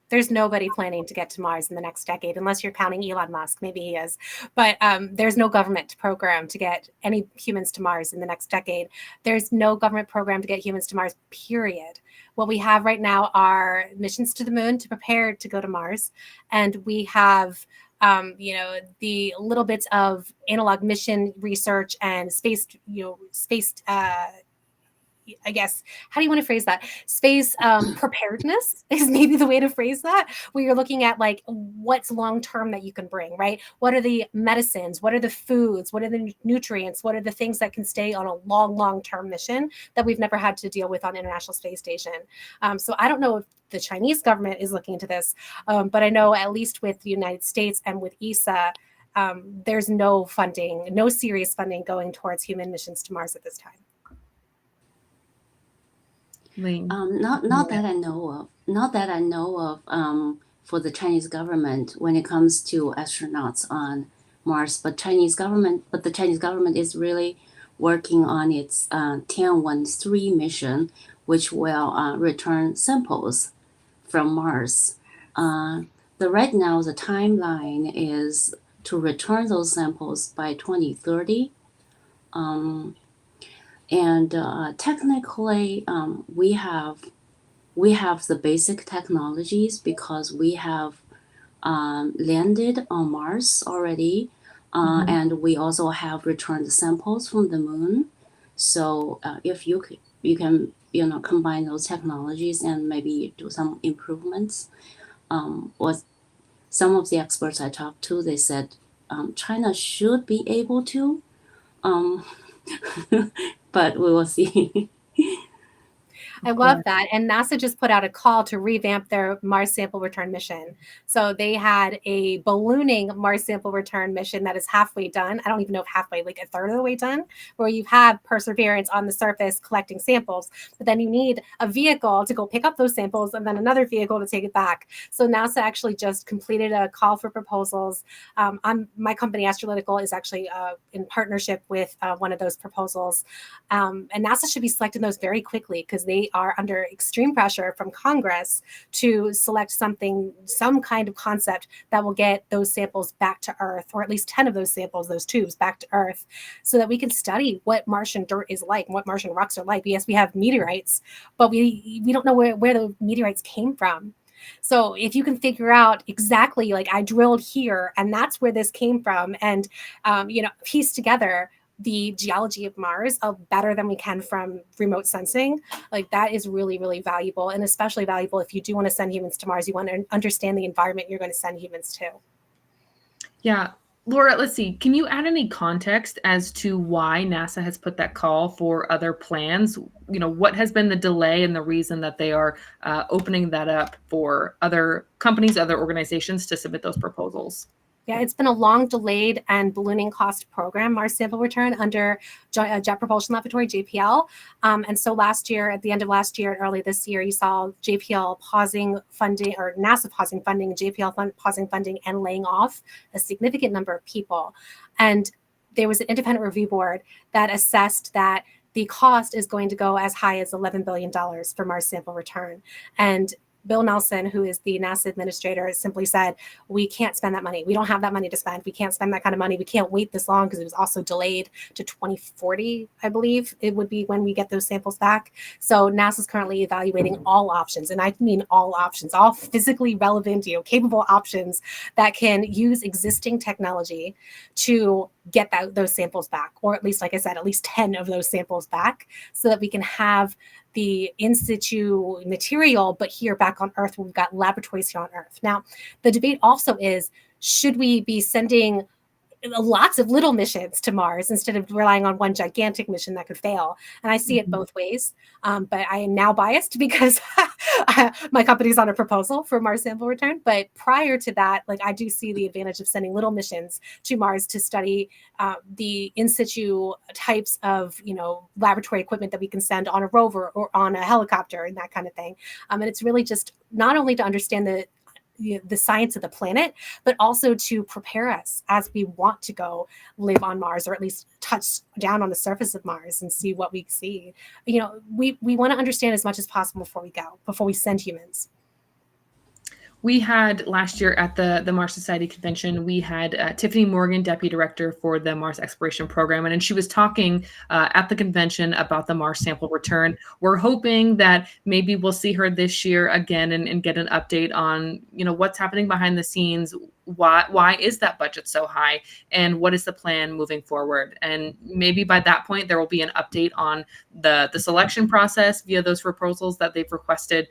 There's nobody planning to get to Mars in the next decade, unless you're counting Elon Musk. Maybe he is. But there's no government program to get any humans to Mars in the next decade. There's no government program to get humans to Mars, period. What we have right now are missions to the moon to prepare to go to Mars. And we have the little bits of analog mission research and space, I guess, how do you want to phrase that? Space preparedness is maybe the way to phrase that, where you're looking at like what's long-term that you can bring, right? What are the medicines? What are the foods? What are the nutrients? What are the things that can stay on a long-term mission that we've never had to deal with on International Space Station? So I don't know if the Chinese government is looking into this, but I know at least with the United States and with ESA, there's no serious funding going towards human missions to Mars at this time. Ling. Not that I know of. Not that I know of. For the Chinese government when it comes to astronauts on Mars, but the Chinese government is really working on its Tianwen-3 mission, which will return samples from Mars. Right now, the timeline is to return those samples by 2030. Um, and technically, we have the basic technologies because we have landed on Mars already, and we also have returned samples from the moon. So if you can combine those technologies and maybe do some improvements. What some of the experts I talked to, they said China should be able to, um, but we will see. I love that. And NASA just put out a call to revamp their Mars sample return mission. So they had a ballooning Mars sample return mission that is halfway done. I don't even know if halfway, like a third of the way done, where you have Perseverance on the surface collecting samples, but then you need a vehicle to go pick up those samples and then another vehicle to take it back. So NASA actually just completed a call for proposals. My company, Astrolytical, is actually in partnership with one of those proposals. And NASA should be selecting those very quickly because they are under extreme pressure from Congress to select some kind of concept that will get those samples back to Earth, or at least 10 of those samples, those tubes back to Earth, so that we can study what Martian dirt is like and what Martian rocks are like. Yes, we have meteorites, but we don't know where the meteorites came from. So if you can figure out exactly, like, I drilled here and that's where this came from, and piece together the geology of Mars better than we can from remote sensing, like, that is really, really valuable, and especially valuable if you do want to send humans to Mars. You want to understand the environment you're going to send humans to. Yeah. Laura, let's see. Can you add any context as to why NASA has put that call for other plans? What has been the delay and the reason that they are opening that up for other companies, other organizations to submit those proposals? Yeah, it's been a long delayed and ballooning cost program, Mars sample return, under Jet Propulsion Laboratory, JPL. And so last year, at the end of last year and early this year, you saw JPL pausing funding, or NASA pausing funding, JPL pausing funding, and laying off a significant number of people. And there was an independent review board that assessed that the cost is going to go as high as $11 billion for Mars sample return. And Bill Nelson, who is the NASA administrator, simply said, we can't spend that money. We don't have that money to spend. We can't spend that kind of money. We can't wait this long, because it was also delayed to 2040, I believe it would be, when we get those samples back. So NASA's currently evaluating all options, and I mean all options, all physically relevant, capable options that can use existing technology to get those samples back, or at least, like I said, at least 10 of those samples back, so that we can have the in situ material, but here back on Earth, we've got laboratories here on Earth. Now, the debate also is, should we be sending lots of little missions to Mars instead of relying on one gigantic mission that could fail? And I see it both ways. But I am now biased because my company's on a proposal for Mars sample return. But prior to that, I do see the advantage of sending little missions to Mars to study the in situ types of, laboratory equipment that we can send on a rover or on a helicopter and that kind of thing. And it's really just not only to understand the science of the planet, but also to prepare us as we want to go live on Mars, or at least touch down on the surface of Mars and see what we see. We want to understand as much as possible before we send humans. We had last year at the Mars Society convention, we had Tiffany Morgan, Deputy Director for the Mars Exploration Program, and she was talking at the convention about the Mars sample return. We're hoping that maybe we'll see her this year again and get an update on what's happening behind the scenes. Why is that budget so high, and what is the plan moving forward? And maybe by that point there will be an update on the selection process via those proposals that they've requested.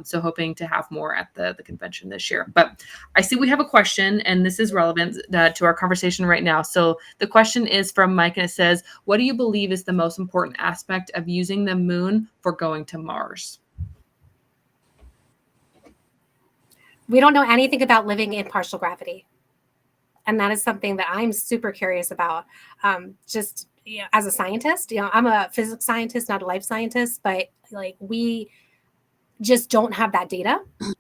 So hoping to have more at the convention this year. But I see we have a question, and this is relevant to our conversation right now. So the question is from Mike, and it says, what do you believe is the most important aspect of using the moon for going to Mars? We don't know anything about living in partial gravity. And that is something that I'm super curious about. as a scientist, I'm a physics scientist, not a life scientist, but like we just don't have that data.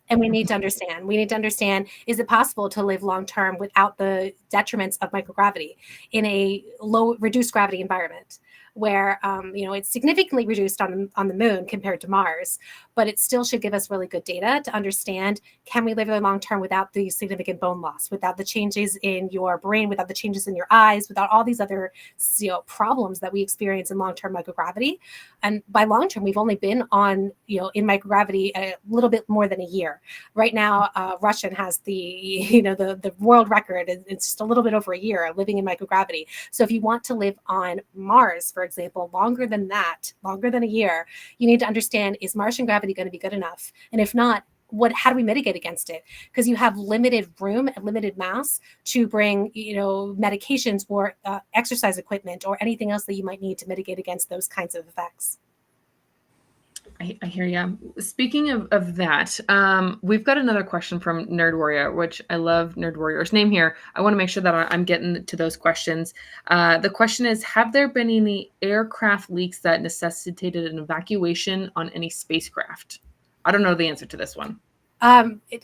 And we need to understand, is it possible to live long term without the detriments of microgravity in a low reduced gravity environment where it's significantly reduced on the moon compared to Mars, but it still should give us really good data to understand, can we live really long term without the significant bone loss, without the changes in your brain, without the changes in your eyes, without all these other problems that we experience in long term microgravity. And by long term, we've only been on in microgravity a little bit more than a year. Right now, Russian has the world record. It's just a little bit over a year living in microgravity. So if you want to live on Mars, for example, longer than a year, you need to understand, is Martian gravity going to be good enough? And if not, how do we mitigate against it? Because you have limited room and limited mass to bring, medications or exercise equipment or anything else that you might need to mitigate against those kinds of effects. I hear you. Speaking of that, we've got another question from Nerd Warrior, which I love Nerd Warrior's name here. I want to make sure that I'm getting to those questions. The question is, have there been any aircraft leaks that necessitated an evacuation on any spacecraft? I don't know the answer to this one.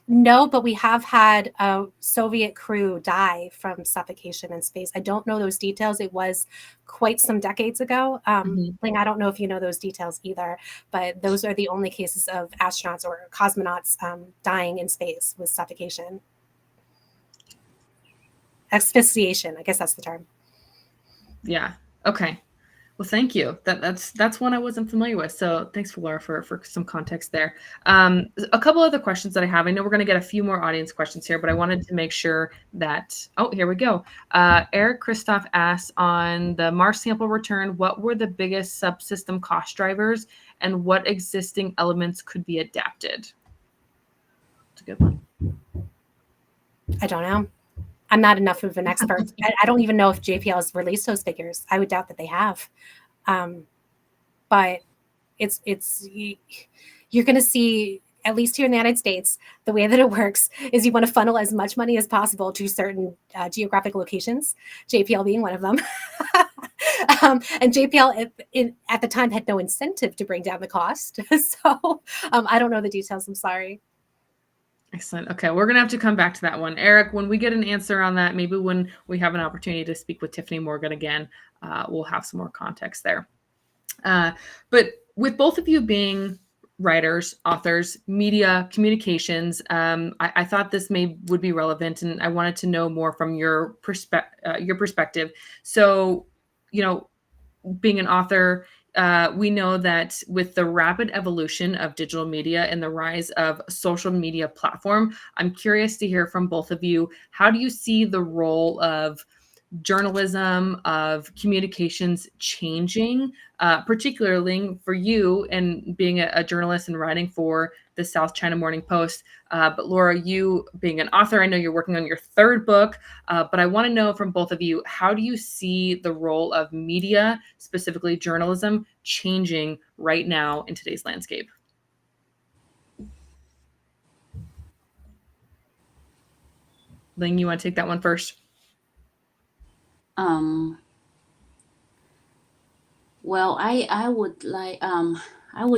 No, but we have had a Soviet crew die from suffocation in space. I don't know those details. It was quite some decades ago. Ling, I don't know if you know those details either, but those are the only cases of astronauts or cosmonauts dying in space with suffocation. Asphyxiation, I guess that's the term. Yeah. Okay. Well, thank you. That's one I wasn't familiar with. So thanks, Laura, for some context there. A couple other questions that I have. I know we're going to get a few more audience questions here, but I wanted to make sure that, here we go. Eric Christoph asks, on the Mars sample return, what were the biggest subsystem cost drivers and what existing elements could be adapted? That's a good one. I don't know. I'm not enough of an expert. I don't even know if JPL has released those figures. I would doubt that they have. But you're going to see, at least here in the United States, the way that it works is you want to funnel as much money as possible to certain geographic locations, JPL being one of them. And JPL at the time had no incentive to bring down the cost. So I don't know the details. I'm sorry. Excellent. Okay, we're going to have to come back to that one. Eric, when we get an answer on that, maybe when we have an opportunity to speak with Tiffany Morgan again, we'll have some more context there. But with both of you being writers, authors, media, communications, I thought this would be relevant, and I wanted to know more from your perspective. So, being an author, we know that with the rapid evolution of digital media and the rise of social media platform, I'm curious to hear from both of you. How do you see the role of journalism, of communications changing, particularly for you and being a journalist and writing for the South China Morning Post? But Laura, you being an author, I know you're working on your third book, but I want to know from both of you, how do you see the role of media, specifically journalism, changing right now in today's landscape? Ling, you want to take that one first? Well, I would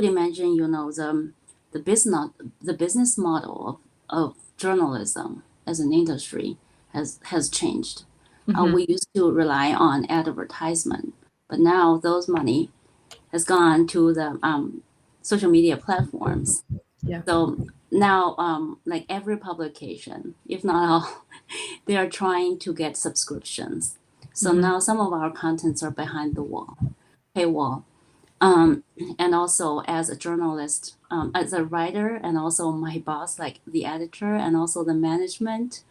imagine, the business model of journalism as an industry has changed. Mm-hmm. We used to rely on advertisement, but now those money has gone to the social media platforms. Yeah. So now, like every publication, if not all, they are trying to get subscriptions. So now some of our contents are behind the paywall. And also as a journalist, as a writer, and also my boss, like the editor, and also the management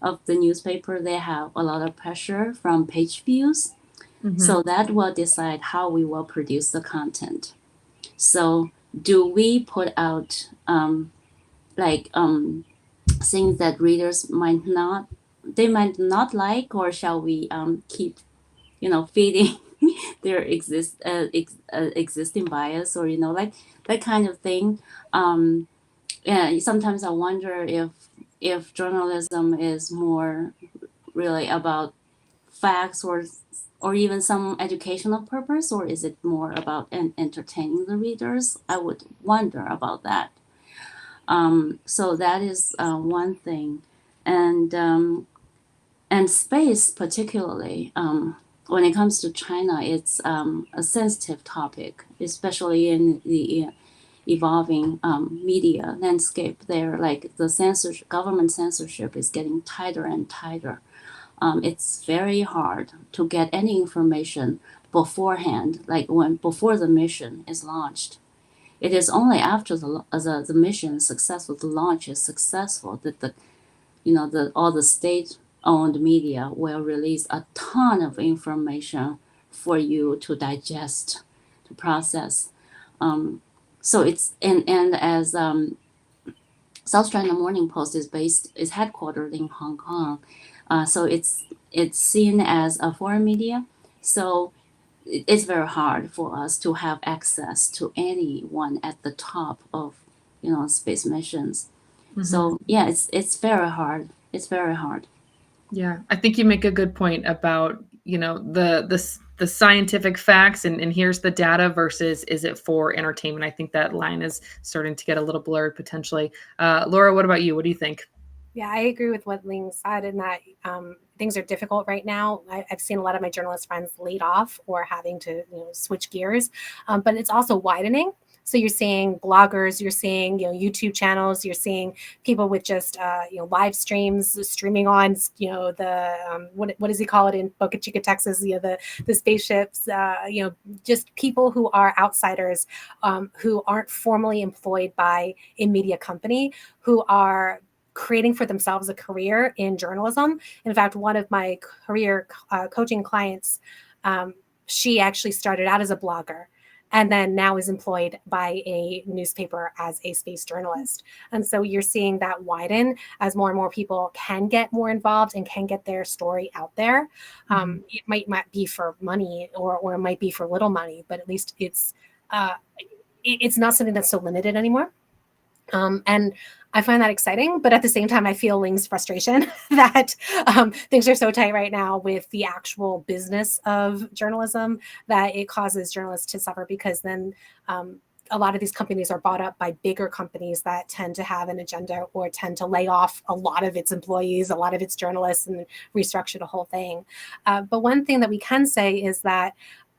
of the newspaper, they have a lot of pressure from page views. So that will decide how we will produce the content. So do we put out things that readers might not like, or shall we keep feeding their existing bias, or like that kind of thing. Yeah, sometimes I wonder if journalism is more really about facts or even some educational purpose, or is it more about entertaining the readers? I would wonder about that. So that is one thing, and space particularly. When it comes to China, it's a sensitive topic, especially in the evolving media landscape there. Like the censorship, government censorship is getting tighter and tighter. It's very hard to get any information beforehand, like before the mission is launched. It is only after the mission is successful, the launch is successful, that all the state-owned media will release a ton of information for you to digest, to process. So it's and as South China Morning Post is headquartered in Hong Kong, so it's seen as a foreign media. So it's very hard for us to have access to anyone at the top of space missions. So yeah, it's very hard. It's very hard. Yeah, I think you make a good point about, the scientific facts and here's the data versus is it for entertainment? I think that line is starting to get a little blurred potentially. Laura, what about you? What do you think? Yeah, I agree with what Ling said in that things are difficult right now. I've seen a lot of my journalist friends laid off or having to switch gears, but it's also widening. So you're seeing bloggers, you're seeing YouTube channels, you're seeing people with just live streams streaming on the what does he call it in Boca Chica, Texas? The spaceships. Just people who are outsiders, who aren't formally employed by a media company, who are creating for themselves a career in journalism. In fact, one of my career coaching clients, she actually started out as a blogger and then now is employed by a newspaper as a space journalist. And so you're seeing that widen as more and more people can get more involved and can get their story out there. It might not be for money or it might be for little money, but at least it's not something that's so limited anymore. And I find that exciting, but at the same time, I feel Ling's frustration that things are so tight right now with the actual business of journalism that it causes journalists to suffer because then a lot of these companies are bought up by bigger companies that tend to have an agenda or tend to lay off a lot of its employees, a lot of its journalists, and restructure the whole thing. But one thing that we can say is that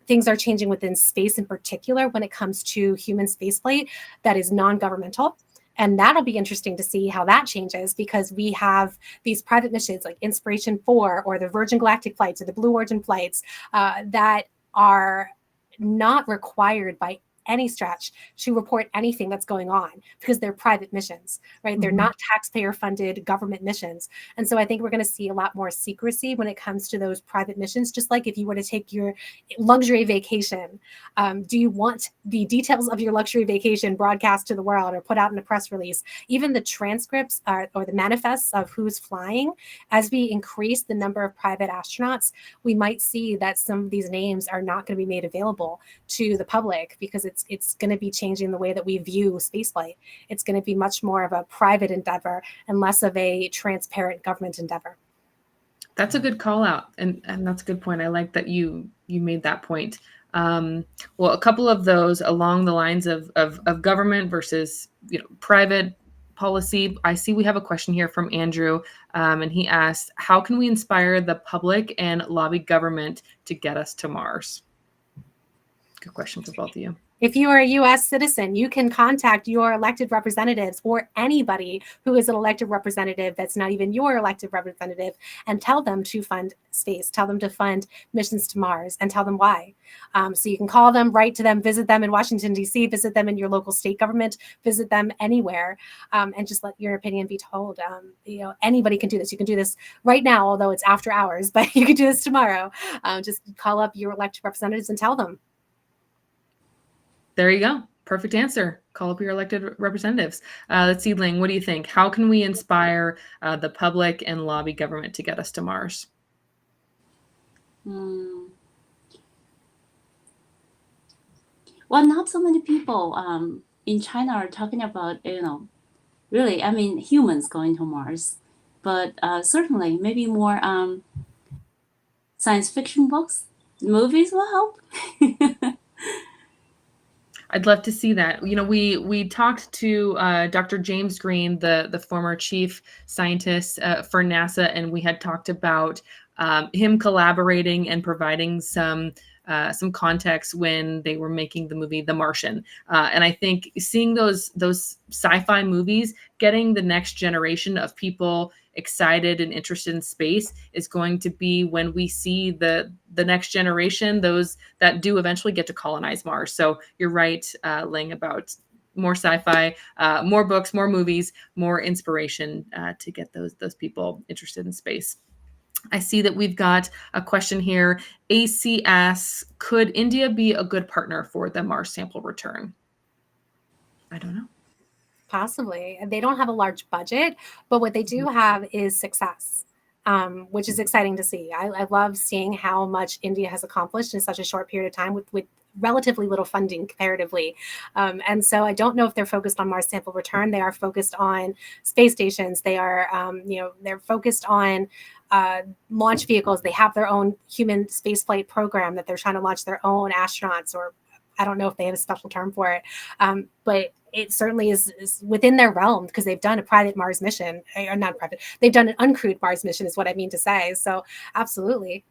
things are changing within space in particular when it comes to human spaceflight that is non-governmental. And that'll be interesting to see how that changes because we have these private missions like Inspiration 4 or the Virgin Galactic flights or the Blue Origin flights that are not required by any stretch to report anything that's going on because they're private missions, right? They're not taxpayer funded government missions. And so I think we're going to see a lot more secrecy when it comes to those private missions. Just like if you were to take your luxury vacation, do you want the details of your luxury vacation broadcast to the world or put out in a press release? Even the transcripts or the manifests of who's flying, as we increase the number of private astronauts, we might see that some of these names are not going to be made available to the public because it's going to be changing the way that we view spaceflight. It's going to be much more of a private endeavor and less of a transparent government endeavor. That's a good call out. And that's a good point. I like that you made that point. Well, a couple of those along the lines of government versus private policy. I see we have a question here from Andrew, and he asked, how can we inspire the public and lobby government to get us to Mars? Good question for both of you. If you are a U.S. citizen, you can contact your elected representatives or anybody who is an elected representative that's not even your elected representative and tell them to fund space, tell them to fund missions to Mars, and tell them why. So you can call them, write to them, visit them in Washington, D.C., visit them in your local state government, visit them anywhere, and just let your opinion be told. Anybody can do this. You can do this right now, although it's after hours, but you can do this tomorrow. Just call up your elected representatives and tell them. There you go. Perfect answer. Call up your elected representatives. Let's see, Ling, what do you think? How can we inspire the public and lobby government to get us to Mars? Well, not so many people in China are talking about, really, humans going to Mars. But certainly maybe more science fiction books, movies will help. I'd love to see that. You know, we talked to Dr. James Green, the former chief scientist for NASA, and we had talked about him collaborating and providing some context when they were making the movie The Martian. And I think seeing those sci-fi movies, getting the next generation of people excited and interested in space is going to be when we see the next generation, those that do eventually get to colonize Mars. So you're right, Ling, about more sci-fi, more books, more movies, more inspiration to get those people interested in space. I see that we've got a question here. AC asks, could India be a good partner for the Mars sample return? I don't know. Possibly. They don't have a large budget, but what they do have is success, which is exciting to see. I love seeing how much India has accomplished in such a short period of time with relatively little funding comparatively. And so I don't know if they're focused on Mars sample return. They are focused on space stations. They are, they're focused on launch vehicles. They have their own human spaceflight program that they're trying to launch their own astronauts, or I don't know if they have a special term for it, but it certainly is within their realm because they've done a private Mars mission, or not private. They've done an uncrewed Mars mission is what I mean to say. So absolutely.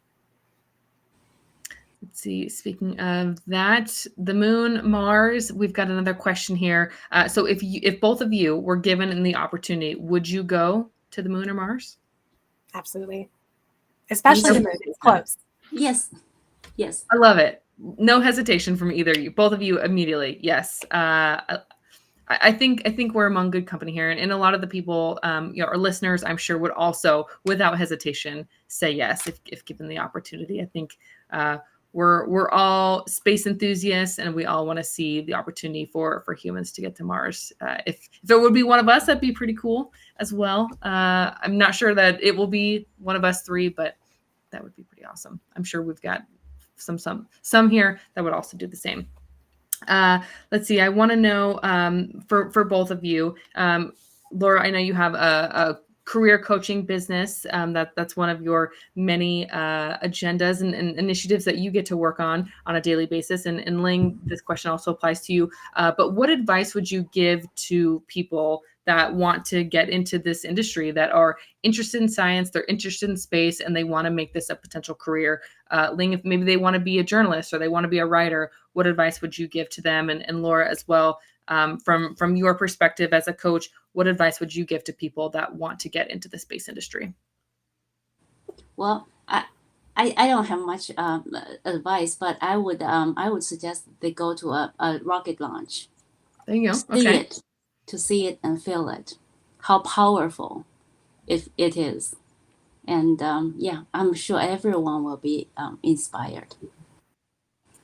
Let's see. Speaking of that, the moon, Mars, we've got another question here. So if both of you were given the opportunity, would you go to the moon or Mars? Absolutely. Especially the moon. It's close. Yes. Yes. I love it. No hesitation from either of you. Both of you immediately. Yes. I think we're among good company here, and a lot of the people, our listeners, I'm sure would also, without hesitation, say yes if given the opportunity. I think we're all space enthusiasts, and we all want to see the opportunity for humans to get to Mars. If it would be one of us, that'd be pretty cool as well. I'm not sure that it will be one of us three, but that would be pretty awesome. I'm sure we've got some here that would also do the same. Let's see. I want to know for both of you, Laura. I know you have a career coaching business. That's one of your many agendas and initiatives that you get to work on a daily basis. And Ling, this question also applies to you. But what advice would you give to people that want to get into this industry, that are interested in science, they're interested in space, and they want to make this a potential career? Ling, if maybe they want to be a journalist or they want to be a writer, what advice would you give to them? And Laura as well, from your perspective as a coach, what advice would you give to people that want to get into the space industry? Well, I don't have much advice, but I would suggest they go to a rocket launch. There you go. Okay. To see it and feel it, how powerful it is. And I'm sure everyone will be inspired.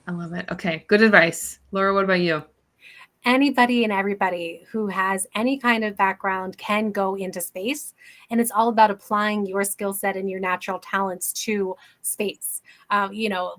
I love it. Okay, good advice. Laura, what about you? Anybody and everybody who has any kind of background can go into space, and it's all about applying your skill set and your natural talents to space.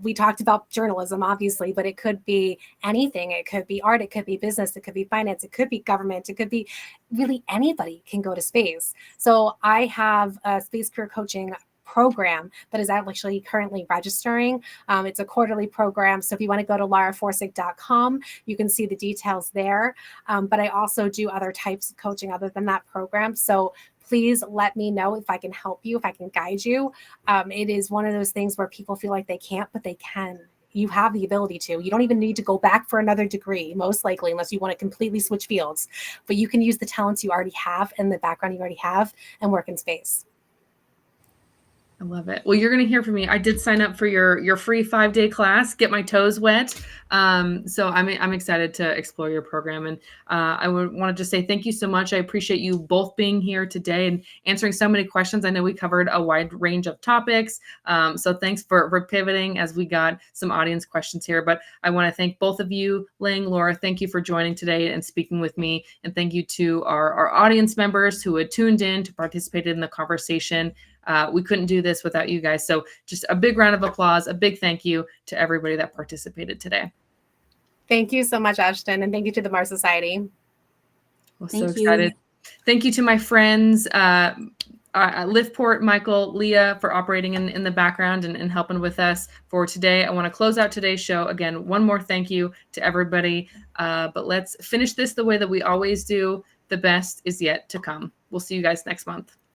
We talked about journalism, obviously, but it could be anything. It could be art, it could be business, it could be finance, it could be government, it could be really anybody can go to space. So I have a space career coaching program that is actually currently registering. It's a quarterly program. So if you want to go to lauraforczyk.com, you can see the details there. But I also do other types of coaching other than that program. So please let me know if I can help you, if I can guide you. It is one of those things where people feel like they can't, but they can. You have the ability to. You don't even need to go back for another degree, most likely, unless you want to completely switch fields. But you can use the talents you already have and the background you already have and work in space. I love it. Well, you're going to hear from me. I did sign up for your free 5-day class, get my toes wet. So I'm excited to explore your program. And I would want to just say thank you so much. I appreciate you both being here today and answering so many questions. I know we covered a wide range of topics. So thanks for pivoting as we got some audience questions here. But I want to thank both of you, Ling, Laura, thank you for joining today and speaking with me. And thank you to our audience members who had tuned in to participate in the conversation. We couldn't do this without you guys. So just a big round of applause, a big thank you to everybody that participated today. Thank you so much, Ashton. And thank you to the Mars Society. Well, so excited. Thank you to my friends, Liftport, Michael, Leah for operating in the background and helping with us for today. I want to close out today's show. Again, one more thank you to everybody. But let's finish this the way that we always do. The best is yet to come. We'll see you guys next month.